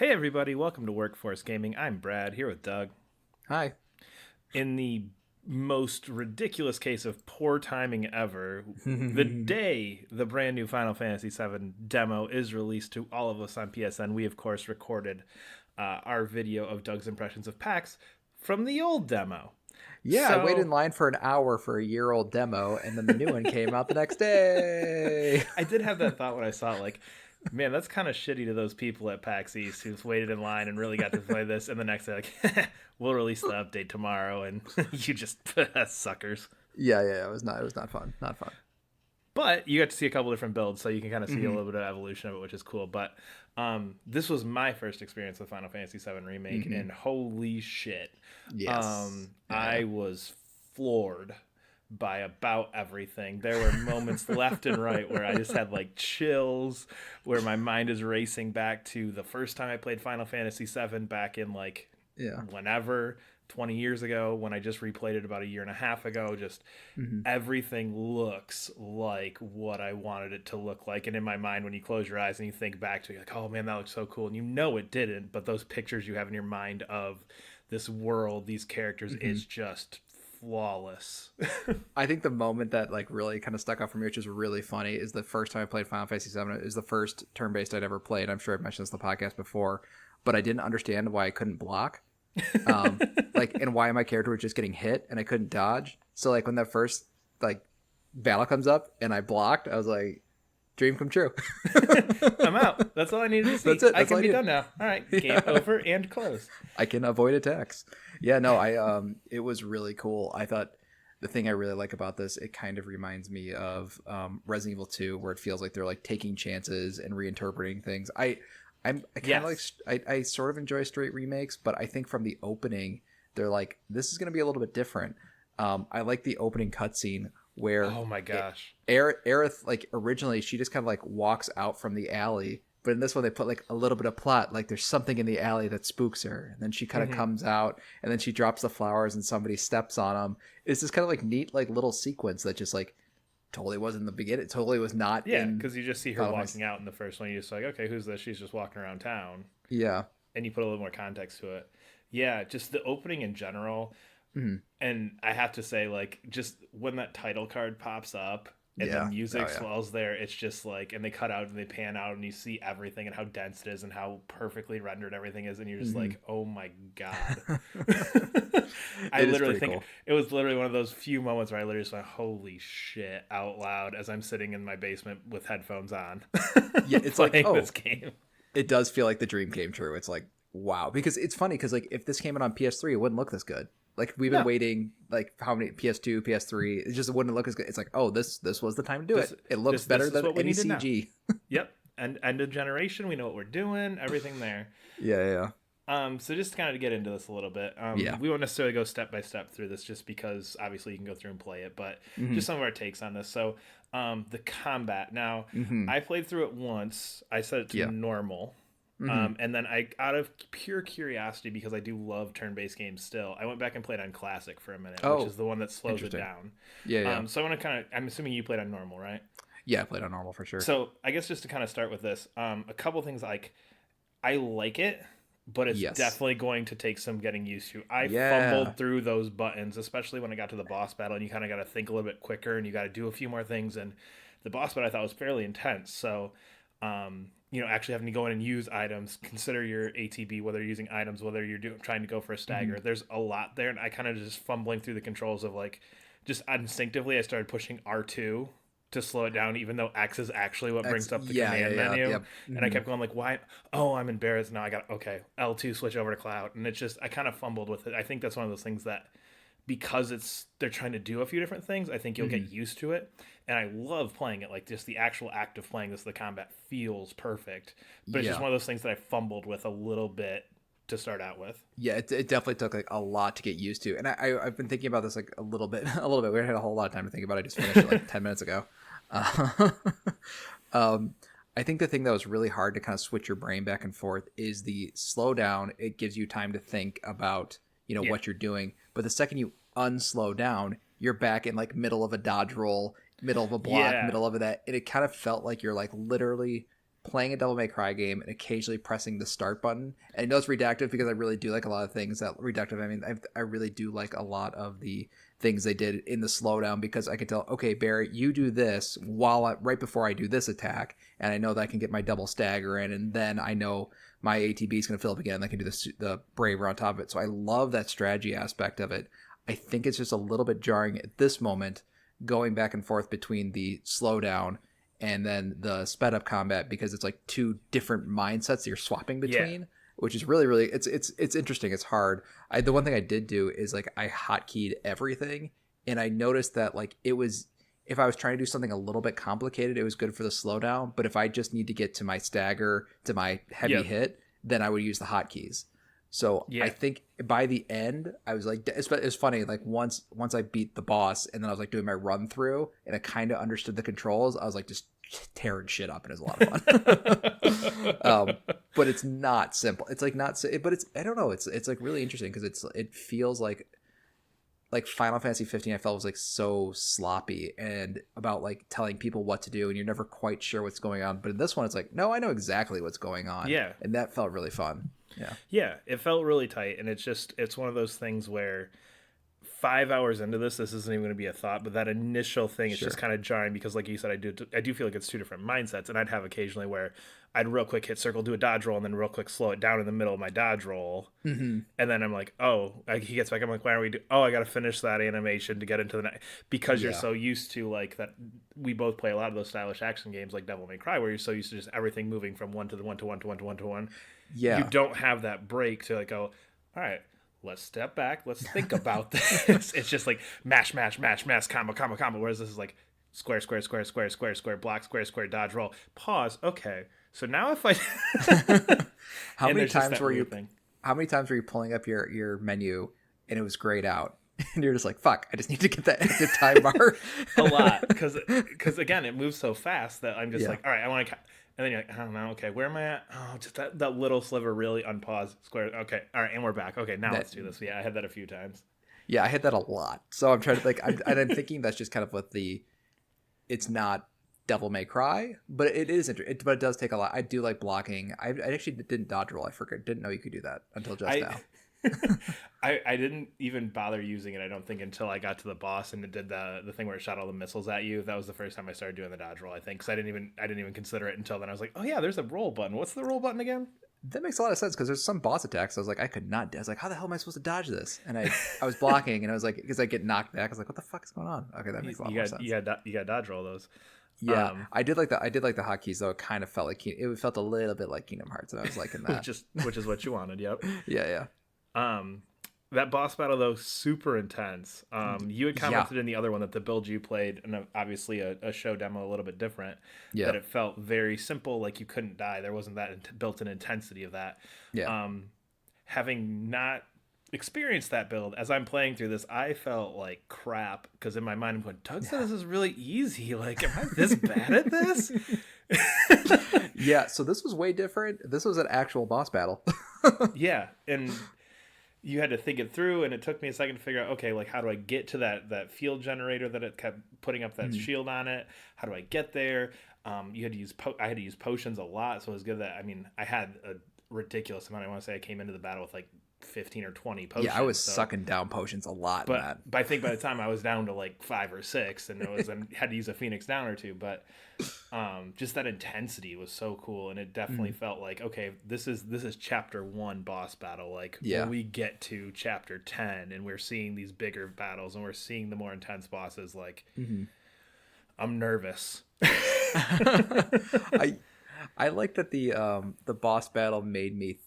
Hey everybody, welcome to Workforce Gaming. I'm Brad, here with Doug. Hi. In the most ridiculous case of poor timing ever, the day the brand new Final Fantasy VII demo is released to all of us on PSN, we of course recorded our video of Doug's impressions of PAX from the old demo. Yeah, I waited in So line for an hour for a year-old demo, and then the new one came out the next day. I did have that thought when I saw it, like, man, that's kind of shitty to those people at PAX East who've waited in line and really got to play this, and the next day, like, we'll release the update tomorrow, and you just suckers. Yeah, it was not fun. Not fun. But you got to see a couple different builds, so you can kind of see a Mm-hmm. little bit of evolution of it, which is cool. But this was my first experience with Final Fantasy VII Remake, Mm-hmm. and holy shit, Yes. I Yeah. was floored by about everything. There were moments left and right where I just had like chills, where my mind is racing back to the first time I played Final Fantasy VII back in like Yeah. whenever 20 years ago, when I just replayed it about a year and a half ago. Just Mm-hmm. everything looks like what I wanted it to look like. And in my mind, when you close your eyes and you think back to it, you're like, oh man, that looks so cool. And you know it didn't, but those pictures you have in your mind of this world, these characters, Mm-hmm. is just flawless. I think the moment that like really kind of stuck out for me, which is really funny, is the first time I played Final Fantasy VII. It was the first turn-based I'd ever played. I'm sure I've mentioned this in the podcast before, but I didn't understand why I couldn't block. And why my character was just getting hit and I couldn't dodge. So like when that first like battle comes up and I blocked, I was like, dream come true. I'm out. That's all I needed to see. That's it. I That's can all I be need. done now. All right, game over and close. I can avoid attacks. Yeah, no, it was really cool. I thought the thing I really like about this, it kind of reminds me of Resident Evil 2, where it feels like they're like taking chances and reinterpreting things. I kind of Yes. I sort of enjoy straight remakes, but I think from the opening, they're like, this is going to be a little bit different. I like the opening cutscene where Oh my gosh. Aerith, like originally, she just kind of like walks out from the alley. But in this one, they put like a little bit of plot, like there's something in the alley that spooks her, and then she kind of comes out, and then she drops the flowers, and somebody steps on them. It's this kind of like neat, like little sequence that just like totally wasn't in the beginning. It totally was not Yeah, in because you just see her Final walking Fantasy. out in the first one. You're just like, okay, who's this? She's just walking around town. Yeah. And you put a little more context to it. Yeah, just the opening in general. Mhm. And I have to say, like, just when that title card pops up and the Yeah. music Oh yeah. swells there, it's just like, and they cut out and they pan out and you see everything and how dense it is and how perfectly rendered everything is. And you're just like, oh my God. I It is literally pretty think cool. it was literally one of those few moments where I literally just went, holy shit, out loud as I'm sitting in my basement with headphones on Yeah, it's like, playing oh, this game. it does feel like the dream came true. It's like, wow, because it's funny because like if this came out on PS3, it wouldn't look this good. Like we've been No, waiting like how many PS2, PS3, it just wouldn't look as good. It's like, oh, this was the time to do this, it. It looks this better is than what we any needed now. CG. Yep. And end of generation, we know what we're doing, everything there. Yeah. So just kind of to get into this a little bit, Yeah. we won't necessarily go step by step through this just because obviously you can go through and play it, but Hmm. just some of our takes on this. So the combat. Now, Hmm. I played through it once. I set it to Yeah. normal. Hmm. And then I, out of pure curiosity, because I do love turn-based games still, I went back and played on Classic for a minute, which Oh, is the one that slows it interesting. down. Yeah. So I want to kind of, I'm assuming you played on normal, right? Yeah, I played on normal for sure. So I guess just to kind of start with this, a couple things like I like it, but it's Yes. definitely going to take some getting used to. I Yeah. fumbled through those buttons, especially when I got to the boss battle, and you kind of got to think a little bit quicker, and you got to do a few more things. And the boss battle I thought was fairly intense, so actually having to go in and use items, consider your ATB, whether you're using items, whether you're trying to go for a stagger. There's a lot there, and I kind of just fumbling through the controls of like, just instinctively, I started pushing R2 to slow it down, even though X is actually what brings up the command menu. Yep. And I kept going like, why? Oh, I'm embarrassed now. I got, okay, L2 switch over to cloud. And it's just, I kind of fumbled with it. I think that's one of those things that because they're trying to do a few different things, I think you'll get used to it. And I love playing it. Like just the actual act of playing this, the combat feels perfect. But it's just Yeah. one of those things that I fumbled with a little bit to start out with. Yeah, it definitely took like a lot to get used to, and I've been thinking about this like a little bit, a little bit. We had a whole lot of time to think about it. I just finished it like 10 minutes ago. Uh, I think the thing that was really hard to kind of switch your brain back and forth is the slowdown. It gives you time to think about Yeah. what you're doing, but the second you unslow down, you're back in like middle of a dodge roll, middle of a block, Yeah. middle of that, and it kind of felt like you're like literally playing a Devil May Cry game and occasionally pressing the start button. And I know it's reductive because I really do like a lot of things that reductive. I mean, I really do like a lot of the things they did in the slowdown because I can tell, okay, Barry, you do this right before I do this attack, and I know that I can get my double stagger in, and then I know my ATB is going to fill up again, and I can do the braver on top of it. So I love that strategy aspect of it. I think it's just a little bit jarring at this moment, going back and forth between the slowdown and then the sped up combat because it's like two different mindsets that you're swapping between, which is really, really, it's interesting. It's hard. The one thing I did do is like I hotkeyed everything, and I noticed that like it was, if I was trying to do something a little bit complicated, it was good for the slowdown. But if I just need to get to my stagger, to my heavy hit, then I would use the hotkeys. So I think by the end, I was like, it's funny. Like once I beat the boss, and then I was like doing my run through, and I kind of understood the controls. I was like just tearing shit up, and it was a lot of fun. But it's not simple. It's like not, but it's, I don't know. It's like really interesting because it feels like Final Fantasy 15 I felt was like so sloppy and about like telling people what to do, and you're never quite sure what's going on. But in this one, it's like, no, I know exactly what's going on. Yeah. And that felt really fun. Yeah, it felt really tight, and it's one of those things where 5 hours into this isn't even going to be a thought, but that initial thing is just kind of jarring because, like you said, I do feel like it's two different mindsets, and I'd have occasionally where I'd real quick hit circle, do a dodge roll, and then real quick slow it down in the middle of my dodge roll, and then I'm like, he gets back, I'm like, why are we I got to finish that animation to get into the next, because you're so used to like that. We both play a lot of those stylish action games like Devil May Cry, where you're so used to just everything moving from one to the one to one to one to one to one. Yeah, you don't have that break to like go, all right, let's step back, let's think about this. It's just like mash, combo, whereas this is like square, block, square, dodge, roll, pause. Okay, so now if I how many times were you pulling up your menu and it was grayed out and you're just like, fuck, I just need to get that active time bar? A lot, because again, it moves so fast that I'm just like, all right, I want to. And then you're like, I don't know, okay, where am I at? Oh, just that little sliver really unpaused square. Okay, all right, and we're back. Okay, now let's do this. Yeah, I had that a few times. Yeah, I had that a lot. So I'm trying to I'm thinking that's just kind of what it's not Devil May Cry, but it is interesting. But it does take a lot. I do like blocking. I actually didn't dodge roll. Didn't know you could do that until just now. I didn't even bother using it, I don't think, until I got to the boss and it did the thing where it shot all the missiles at you. That was the first time I started doing the dodge roll, I think, because I didn't even consider it until then. I was like, oh yeah, there's a roll button. What's the roll button again? That makes a lot of sense because there's some boss attacks. I was like, I was like, how the hell am I supposed to dodge this? And I was blocking, and I was like, because I get knocked back. I was like, what the fuck is going on? Okay, that makes a lot more sense. You got dodge roll those. Yeah, I did like the hotkeys though. It kind of felt like it felt a little bit like Kingdom Hearts, and I was liking that. which is what you wanted. Yep. Yeah. That boss battle though, super intense. You had commented in the other one that the build you played, and obviously a show demo a little bit different. Yeah. That it felt very simple, like you couldn't die. There wasn't that built-in intensity of that. Yeah. Having not experienced that build, as I'm playing through this, I felt like crap because in my mind I'm going, Doug said this is really easy. Like, am I this bad at this? Yeah. So this was way different. This was an actual boss battle. Yeah, and you had to think it through, and it took me a second to figure out, okay, like, how do I get to that field generator that it kept putting up that shield on it? How do I get there? You had to use I had to use potions a lot, so it was good that, I mean, I had a ridiculous amount. I want to say I came into the battle with like 15 or 20 potions. Yeah, I was sucking down potions a lot. But I think by the time I was down to like 5 or 6, and had to use a Phoenix down or two. But just that intensity was so cool, and it definitely felt like, okay, this is chapter 1 boss battle. Like when we get to chapter 10, and we're seeing these bigger battles, and we're seeing the more intense bosses. Like I'm nervous. I like that the boss battle made me.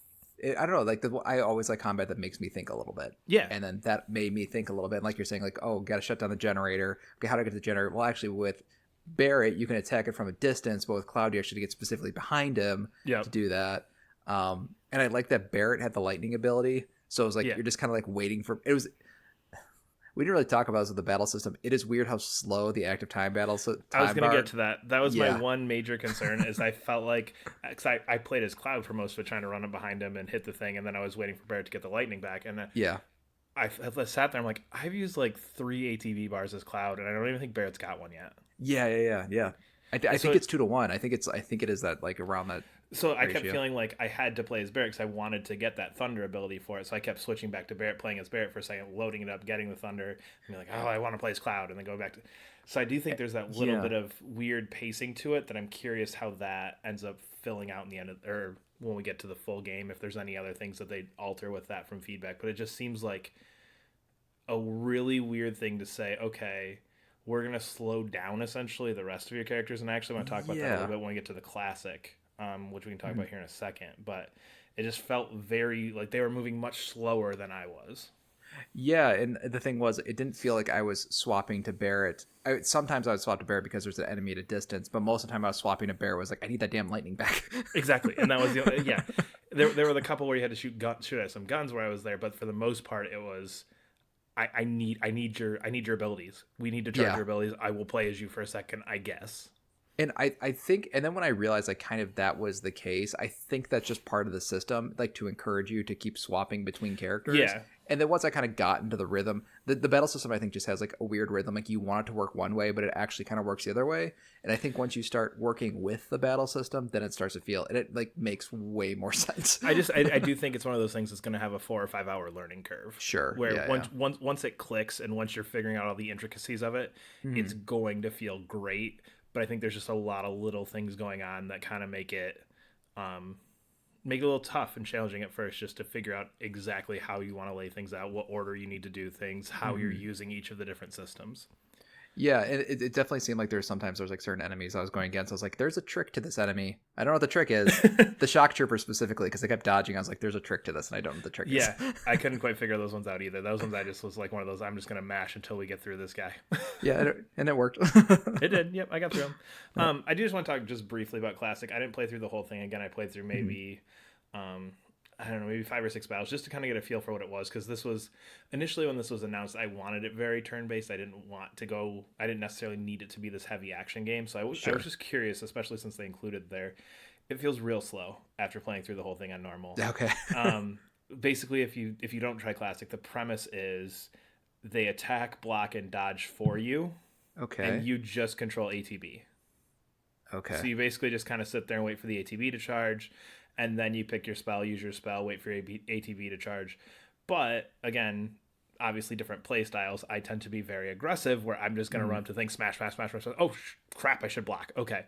I don't know, like I always like combat that makes me think a little bit. Yeah. And then that made me think a little bit. And like you're saying, like, oh, got to shut down the generator. Okay, how do I get to the generator? Well, actually, with Barrett, you can attack it from a distance, but with Cloud, you actually get specifically behind him to do that. And I like that Barrett had the lightning ability. So it was like you're just kind of like waiting for it. Was we didn't really talk about this with the battle system. It is weird how slow the active time battles. I was going to get to that. That was my one major concern. Is I felt like, cause I played as Cloud for most of it, trying to run up behind him and hit the thing, and then I was waiting for Barrett to get the lightning back. And I sat there. I'm like, I've used like 3 ATV bars as Cloud, and I don't even think Barrett's got one yet. Yeah. I think So it's 2 to 1. I think it is that like around that so I kept ratio. feeling like I had to play as Barrett because I wanted to get that Thunder ability for it. So I kept switching back to Barrett, playing as Barrett for a second, loading it up, getting the Thunder, and being like, oh, I want to play as Cloud, and then go back to. So I do think there's that little Yeah. bit of weird pacing to it that I'm curious how that ends up filling out in the end, or when we get to the full game, if there's any other things that they alter with that from feedback. But it just seems like a really weird thing to say. Okay, we're gonna slow down essentially the rest of your characters, and I actually want to talk about that a little Yeah. bit when we get to the classic, which we can talk Mhm. about here in a second. But it just felt very like they were moving much slower than I was. Yeah, and the thing was, it didn't feel like I was swapping to Barrett. Sometimes I would swap to Barrett because there's an enemy at a distance, but most of the time I was swapping to Barrett was like, I need that damn lightning back. Exactly, and that was the only, yeah. There were the couple where you had to shoot at some guns where I was there, but for the most part, it was I need your abilities. We need to charge Yeah. your abilities. I will play as you for a second, I guess. And I think, and then when I realized like kind of that was the case, I think that's just part of the system, like to encourage you to keep swapping between characters. Yeah, And then once I kind of got into the rhythm, the battle system I think just has like a weird rhythm. Like you want it to work one way, but it actually kind of works the other way. And I think once you start working with the battle system, then it starts to feel, and it like makes way more sense. I do think it's one of those things that's going to have a 4 or 5 hour learning curve. Sure. Where Yeah. Yeah. once it clicks and once you're figuring out all the intricacies of it, it's Mhm. going to feel great. But I think there's just a lot of little things going on that kind of um, make it a little tough and challenging at first, just to figure out exactly how you want to lay things out, what order you need to do things, how you're Mhm. using each of the different systems. Yeah, it definitely seemed like there's like certain enemies I was going against. I was like, there's a trick to this enemy. I don't know what the trick is. The shock trooper specifically, because I kept dodging. I was like, there's a trick to this, and I don't know what the trick is. Yeah, I couldn't quite figure those ones out either. Those ones I just was like one of those. I'm just gonna mash until we get through this guy. Yeah, and it worked. It did. Yep, I got through them. Yeah. I do just want to talk just briefly about Classic. I didn't play through the whole thing again. I played through Mhm. maybe, I don't know, maybe 5 or 6 battles just to kind of get a feel for what it was. Because this was initially when this was announced, I wanted it very turn based. I didn't want to go. I didn't necessarily need it to be this heavy action game. So I Sure. was just curious, especially since they included there. It feels real slow after playing through the whole thing on normal. Okay. Um, Basically, if you don't try Classic, the premise is they attack, block, and dodge for you, and Okay. you just control ATB. Okay. So you basically just kind of sit there and wait for the ATB to charge, and then you pick your spell, use your spell, wait for your ATB to charge. But again, obviously different play styles. I tend to be very aggressive, where I'm just going to Mhm. run up to things, smash, smash, smash, smash. Oh crap! I should block. Okay,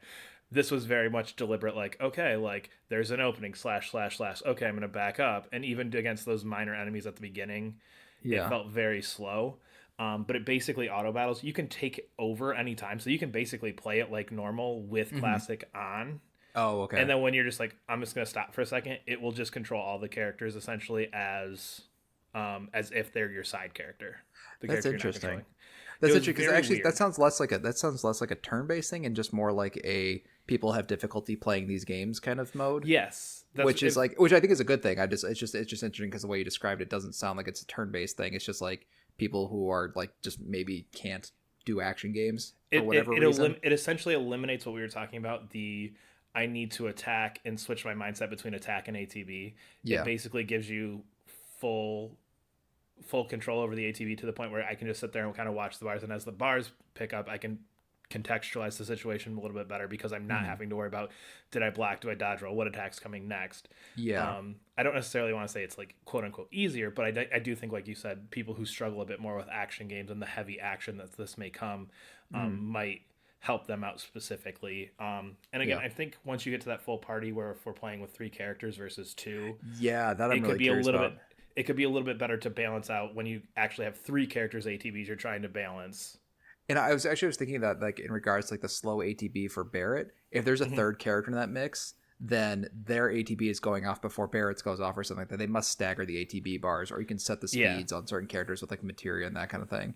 this was very much deliberate. Like okay, like there's an opening, slash, slash, slash. Okay, I'm going to back up, and even against those minor enemies at the beginning, it Yeah. felt very slow. But it basically auto battles. You can take over anytime, so you can basically play it like normal with Mhm. Classic on, Oh, okay. and then when you're just like, I'm just gonna stop for a second, it will just control all the characters essentially as if they're your side character, the That's character you're not interesting. controlling. It That's was interesting because very actually weird. that sounds less like a turn-based thing and just more like a people have difficulty playing these games kind of mode. Yes, that's Which is it, like, which I think is a good thing. It's just interesting because the way you described it doesn't sound like it's a turn-based thing. It's just like people who are like just maybe can't do action games for whatever reason. it essentially eliminates what we were talking about. The I need to attack and switch my mindset between attack and ATB. It Yeah. basically gives you full full control over the ATV to the point where I can just sit there and kind of watch the bars, and as the bars pick up, I can contextualize the situation a little bit better because I'm not Mhm. having to worry about did I block, do I dodge roll, what attack's coming next. Yeah. I don't necessarily want to say it's like quote unquote easier, but I do think, like you said, people who struggle a bit more with action games and the heavy action that this may come Mhm. might help them out specifically. And again, Yeah. I think once you get to that full party where if we're playing with 3 characters versus 2, Yeah, that I'm it really could be a curious little about. bit it could be a little bit better to balance out when you actually have 3 characters ATBs you're trying to balance. And I was thinking that like in regards to like the slow ATB for Barrett, if there's a Mhm. third character in that mix, then their ATB is going off before Barrett's goes off or something like that. They must stagger the ATB bars, or you can set the Yeah, speeds on certain characters with like materia and that kind of thing.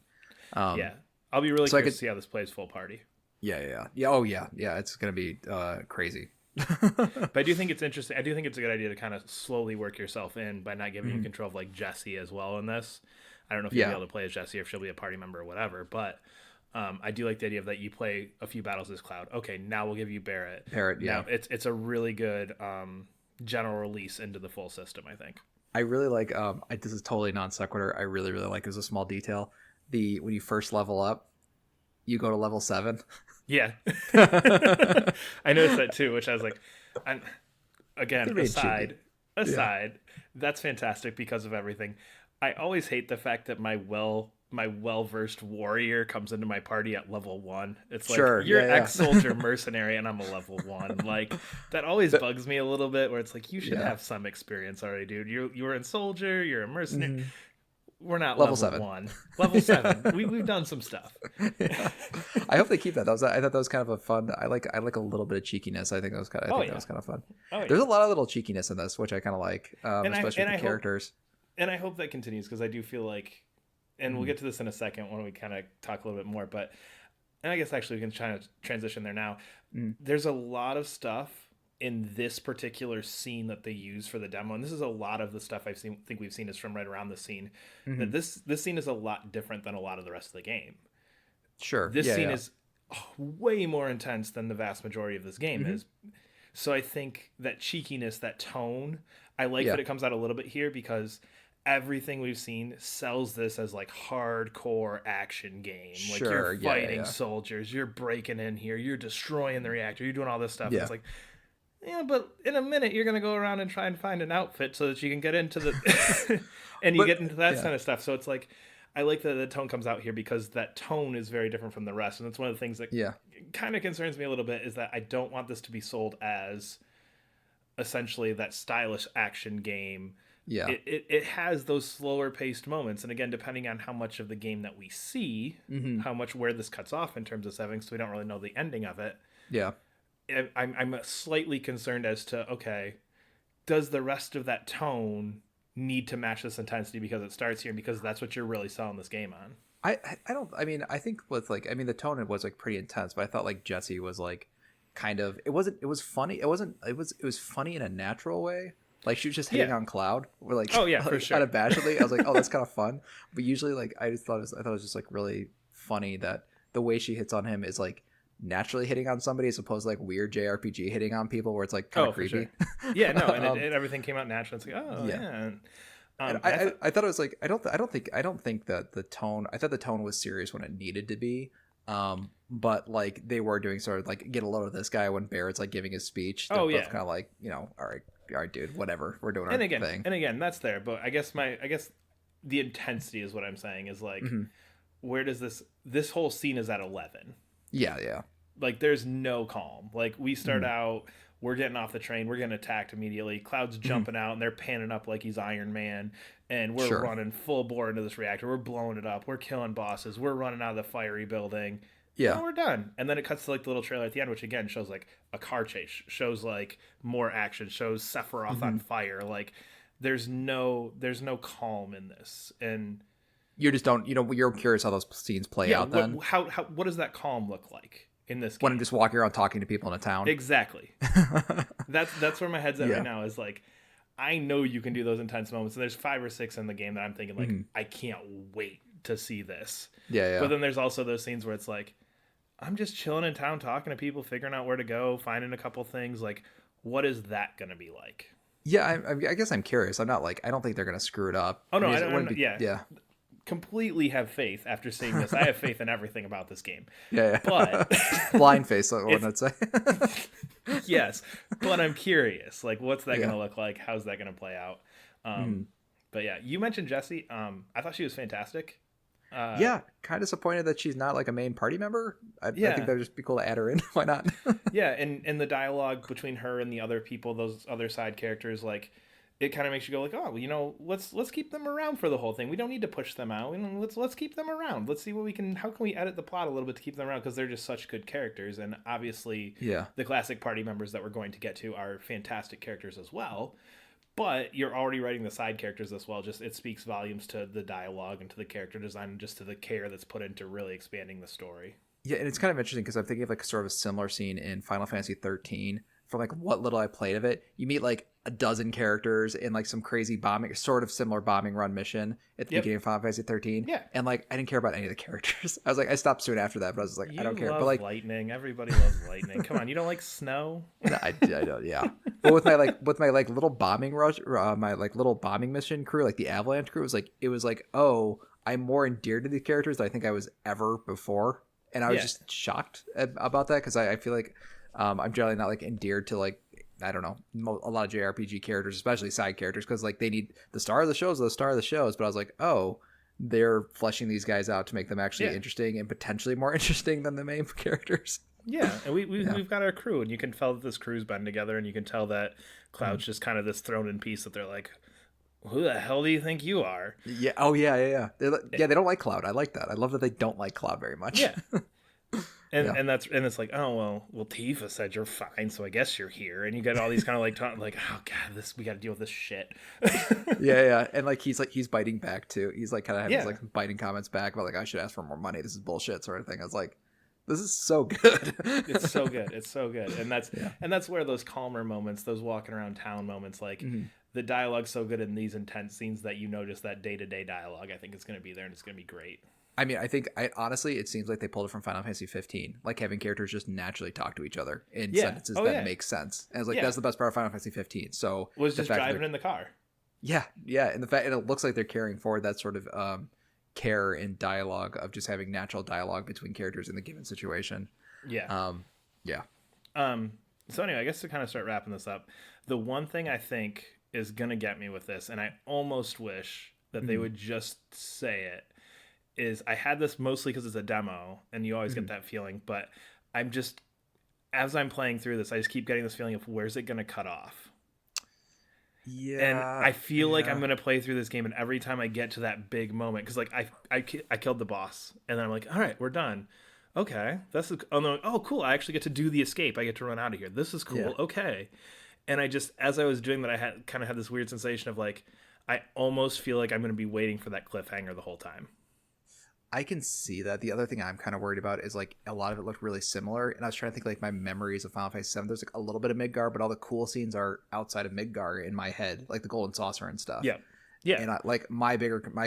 Um, yeah. I'll be really so I curious could, to see how this plays full party. yeah. Oh yeah. It's gonna be crazy. But I do think it's interesting. I do think it's a good idea to kind of slowly work yourself in by not giving you Mhm. control of like Jesse as well in this. I don't know if you'll be Yeah. able to play as Jesse or if she'll be a party member or whatever, but I do like the idea of that you play a few battles as Cloud. Okay, now we'll give you Barrett. Barrett. Now Yeah. it's a really good general release into the full system, I think. I really like. This is totally non sequitur. I really like. There's a small detail. When you first level up, you go to level 7. Yeah. I noticed that too, which I was like, I'm, again, They're being cheeky. Yeah. aside, that's fantastic because of everything. I always hate the fact that my well versed warrior comes into my party at level 1. It's like Sure. you're Yeah. ex soldier mercenary and I'm a level 1. Like that always Yeah. bugs me a little bit. Where it's like you should Yeah. have some experience already, dude. You were in soldier. You're a mercenary. Hmm. We're not Level level 7. 1. Level Yeah. 7. We've done some stuff. Yeah. I hope they keep that. I thought that was kind of a fun. I like a little bit of cheekiness. I think that was kind of. I Oh think that yeah. was kind of fun. Oh There's yeah. a lot of little cheekiness in this, which I kind of like, And especially with the I hope characters. and I hope that continues because I do feel like, and we'll Mm. get to this in a second when we kind of talk a little bit more. But and I guess actually we can try to transition there now. Mm. There's a lot of stuff in this particular scene that they use for the demo, and this is a lot of the stuff think we've seen is from right around the scene. That Hmm. this scene is a lot different than a lot of the rest of the game. Sure. This Yeah. scene Yeah. is way more intense than the vast majority of this game Hmm. is. So I think that cheekiness, that tone, I like Yeah. that it comes out a little bit here because everything we've seen sells this as like hardcore action game. Like Sure. you're Yeah. Yeah. fighting Yeah. soldiers, you're breaking in here, you're destroying the reactor, you're doing all this stuff. Yeah. It's like, yeah, but in a minute you're gonna go around and try and find an outfit so that you can get into the and you But get into that yeah. kind of stuff. So it's like I like that the tone comes out here because that tone is very different from the rest. And that's one of the things that Yeah. kind of concerns me a little bit is that I don't want this to be sold as essentially that stylish action game. Yeah. It has those slower paced moments. And again, depending on how much of the game that we see, Hmm. how much where this cuts off in terms of settings, so we don't really know the ending of it. Yeah. I'm slightly concerned as to, okay, does the rest of that tone need to match this intensity because it starts here and because that's what you're really selling this game on? I don't. I mean, I think with the tone it was like pretty intense, but I thought like Jesse was like kind of. It wasn't. It was funny. It wasn't. It was funny in a natural way. Like she was just hitting Yeah. on Cloud, or like Oh yeah, for like, sure. unabashedly. I was like, oh, that's kind of fun. But usually, like I thought it was just like really funny that the way she hits on him is like naturally hitting on somebody as opposed to like weird JRPG hitting on people where it's like kind of For creepy. sure. Yeah, no, and Um, everything came out natural. It's like, oh yeah. yeah. And I thought it was like I don't think that the tone. I thought the tone was serious when it needed to be. But like they were doing sort of like get a load of this guy when Barrett's like giving his speech. They're both kind of like, all right, dude, whatever, we're doing our thing. And again, that's there. But I guess the intensity is what I'm saying is like, Mhm. where does this whole scene is at 11? Yeah. Like there's no calm. Like we start out, we're getting off the train, we're getting attacked immediately. Cloud's jumping out and they're panning up like he's Iron Man, and we're Sure. running full bore into this reactor. We're blowing it up. We're killing bosses. We're running out of the fiery building. Yeah. And we're done. And then it cuts to like the little trailer at the end, which again shows like a car chase, shows like more action, shows Sephiroth on fire. Like there's no calm in this. And You just don't, you're curious how those scenes play out then. what does that calm look like in this game? When I'm just walking around talking to people in a town. Exactly. That's where my head's at Yeah. right now is like, I know you can do those intense moments. And there's 5 or 6 in the game that I'm thinking like, I can't wait to see this. Yeah. But then there's also those scenes where it's like, I'm just chilling in town, talking to people, figuring out where to go, finding a couple things. Like, what is that going to be like? Yeah, I guess I'm curious. I'm not like, I don't think they're going to screw it up. Oh, no, mean, I it don't, wouldn't be- yeah. Completely have faith after seeing this. I have faith in everything about this game. Yeah. But blind face, what I'd say. yes, but I'm curious. Like, what's that Yeah. going to look like? How's that going to play out? But yeah, you mentioned Jessie. I thought she was fantastic. Yeah, kind of disappointed that she's not like a main party member. I Yeah. think that'd just be cool to add her in. Why not? Yeah, and the dialogue between her and the other people, those other side characters, like it kind of makes you go like, oh, let's keep them around for the whole thing. We don't need to push them out. Let's keep them around. Let's see how can we edit the plot a little bit to keep them around because they're just such good characters. And obviously, Yeah. the classic party members that we're going to get to are fantastic characters as well. But you're already writing the side characters as well. Just it speaks volumes to the dialogue and to the character design and just to the care that's put into really expanding the story. Yeah, and it's kind of interesting because I'm thinking of like sort of a similar scene in Final Fantasy 13. From like what little I played of it, you meet like a dozen characters in like some crazy bombing, sort of similar bombing run mission at the beginning of Final Fantasy 13. Yeah, and like I didn't care about any of the characters. I was like, I stopped soon after that, but I was like, I don't care. Love But like lightning, everybody loves lightning. Come on, you don't like snow? No, I don't. Yeah, but with my little bombing rush, my like little bombing mission crew, like the Avalanche crew, it was like, oh, I'm more endeared to these characters than I think I was ever before. and I was Yeah. just shocked about that because I feel like I'm generally not like endeared to like I don't know a lot of JRPG characters, especially side characters, because like they need the star of the shows, the star of the shows. But I was like, oh, they're fleshing these guys out to make them actually Yeah. interesting and potentially more interesting than the main characters. Yeah, and Yeah. we've got our crew, and you can tell that this crew's been together, and you can tell that Mhm. Cloud's just kind of this thrown in piece that they're like, who the hell do you think you are? Yeah. Oh yeah. Yeah. Yeah. Eh, Yeah. They don't like Cloud. I like that. I love that they don't like Cloud very much. Yeah, Yeah. and it's like, oh well, Tifa said you're fine, so I guess you're here, and you get all these kind of like like, oh god, this we got to deal with this shit. Yeah, yeah, and like he's biting back too. He's like kind of having Yeah, like biting comments back about like I should ask for more money. This is bullshit, sort of thing. I was like, this is so good. it's so good, it's so good, Yeah. and that's where those calmer moments, those walking around town moments, like Mhm. the dialogue's so good in these intense scenes that you notice that day to day dialogue. I think it's going to be there, and it's going to be great. I mean, I think I honestly, it seems like they pulled it from Final Fantasy 15, like having characters just naturally talk to each other in Yeah. sentences Oh that yeah. make sense. And it's like Yeah. that's the best part of Final Fantasy 15. So Was the just fact that driving they're- in the car. yeah, yeah, and the fact and it looks like they're carrying forward that sort of care and dialogue of just having natural dialogue between characters in the given situation. Yeah. Yeah. So anyway, I guess to kind of start wrapping this up, the one thing I think is gonna get me with this, and I almost wish that they Mhm. would just say it, is I had this mostly because it's a demo, and you always Mhm. get that feeling, but I'm just as I'm playing through this, I just keep getting this feeling of where's it gonna cut off. And Yeah. I feel like yeah. I'm gonna play through this game, and every time I get to that big moment, because like I killed the boss, and then I'm like, all right, we're done. Okay, that's oh cool. I actually get to do the escape. I get to run out of here. This is cool. Yeah. Okay, and I just as I was doing that, I had kind of had this weird sensation of like I almost feel like I'm gonna be waiting for that cliffhanger the whole time. I can see that. The other thing I'm kind of worried about is like a lot of it looked really similar, and I was trying to think like my memories of Final Fantasy VII. There's like a little bit of Midgar, but all the cool scenes are outside of Midgar in my head, like the Golden Saucer and stuff. Yeah, yeah, And like my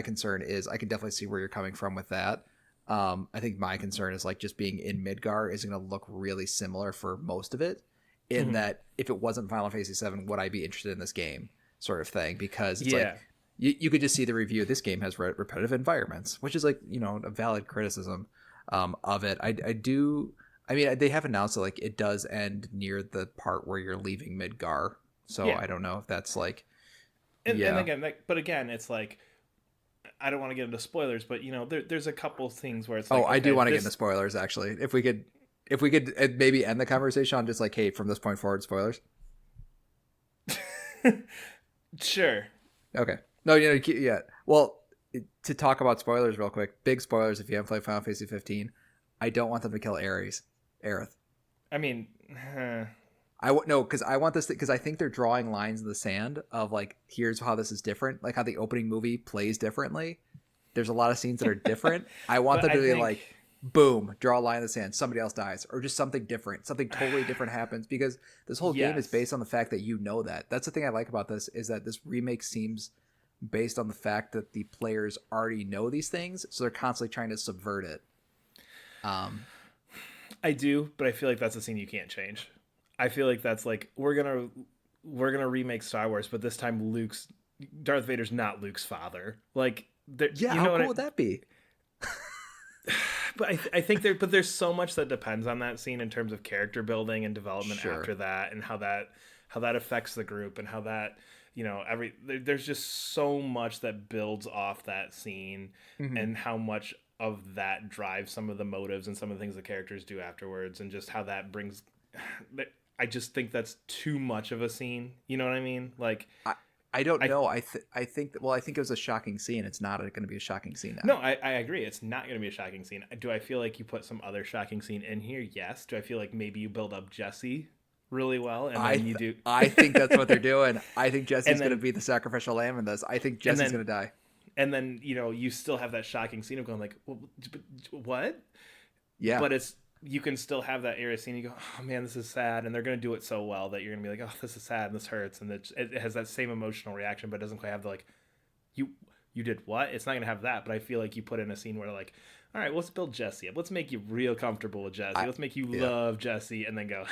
concern is I can definitely see where you're coming from with that. I think my concern is like just being in Midgar is going to look really similar for most of it. In Mhm. that, if it wasn't Final Fantasy VII, would I be interested in this game? Sort of thing, because it's yeah. like you could just see the review. This game has repetitive environments, which is like a valid criticism of it. I do. I mean, they have announced that like it does end near the part where you're leaving Midgar. So Yeah. I don't know if that's like And yeah. again, but again, it's like I don't want to get into spoilers, but there's a couple things where it's like, Oh, I do okay, want to get this- into spoilers. Actually, if we could maybe end the conversation on just like, hey, from this point forward, spoilers. Sure. Okay. No, yeah. Well, to talk about spoilers real quick, big spoilers if you haven't played Final Fantasy 15. I don't want them to kill Aerith. I mean, No, because I want this because I think they're drawing lines in the sand of like, here's how this is different, like how the opening movie plays differently. There's a lot of scenes that are different. I want but them to I be think- like, boom, draw a line in the sand, somebody else dies, or just something different, something totally different happens, because this whole game is Yes. based on the fact that you know that. That's the thing I like about this, is that this remake seems based on the fact that the players already know these things, so they're constantly trying to subvert it. I do, but I feel like that's a scene you can't change. I feel like that's like we're gonna remake Star Wars, but this time Darth Vader's not Luke's father. Like, Yeah, you how know cool would that be? But I think there's so much that depends on that scene in terms of character building and development Sure. after that, and how that affects the group, and how that there's just so much that builds off that scene, Mhm. and how much of that drives some of the motives and some of the things the characters do afterwards, and just how that brings. I just think that's too much of a scene. You know what I mean? Like, I don't know. I think it was a shocking scene. It's not going to be a shocking scene now. no, I agree. It's not going to be a shocking scene. Do I feel like you put some other shocking scene in here? Yes. Do I feel like maybe you build up Jesse really well, and then you do? I think that's what they're doing. I think Jesse's And then- going to be the sacrificial lamb in this. I think Jesse's going to die. And then you still have that shocking scene of going like, well, what? Yeah. But you can still have that era scene. You go, oh man, this is sad, and they're going to do it so well that you're going to be like, oh, this is sad and this hurts, and it has that same emotional reaction, but it doesn't quite have the like, you did what? It's not going to have that. But I feel like you put in a scene where like, all right, let's build Jesse up. Let's make you real comfortable with Jesse. Let's make you love Jesse, and then go,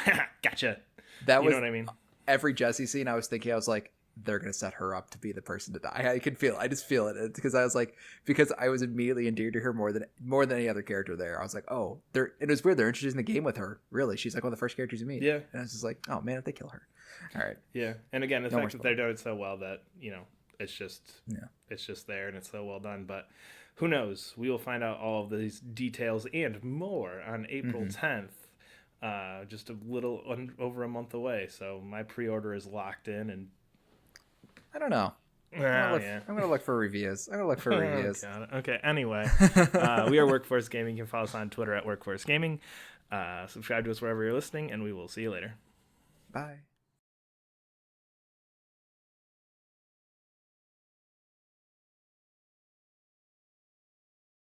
gotcha. That you was know what I mean? every Jesse scene I was thinking, I was like, they're gonna set her up to be the person to die. I just feel it because I was like, because I was immediately endeared to her more than any other character there. I was like, oh, it was weird. They're introducing the game with her. Really, she's like one of the first characters you meet. Yeah, and I was just like, oh man, if they kill her, all right. yeah. And again, the fact that they're doing it so well that it's just there and it's so well done. But who knows? We will find out all of these details and more on April 10th. Just a little over a month away. So my pre-order is locked in, and I don't know. I'm gonna look for reviews. Okay. Anyway, we are Workforce Gaming. You can follow us on Twitter at Workforce Gaming. Subscribe to us wherever you're listening, and we will see you later. Bye.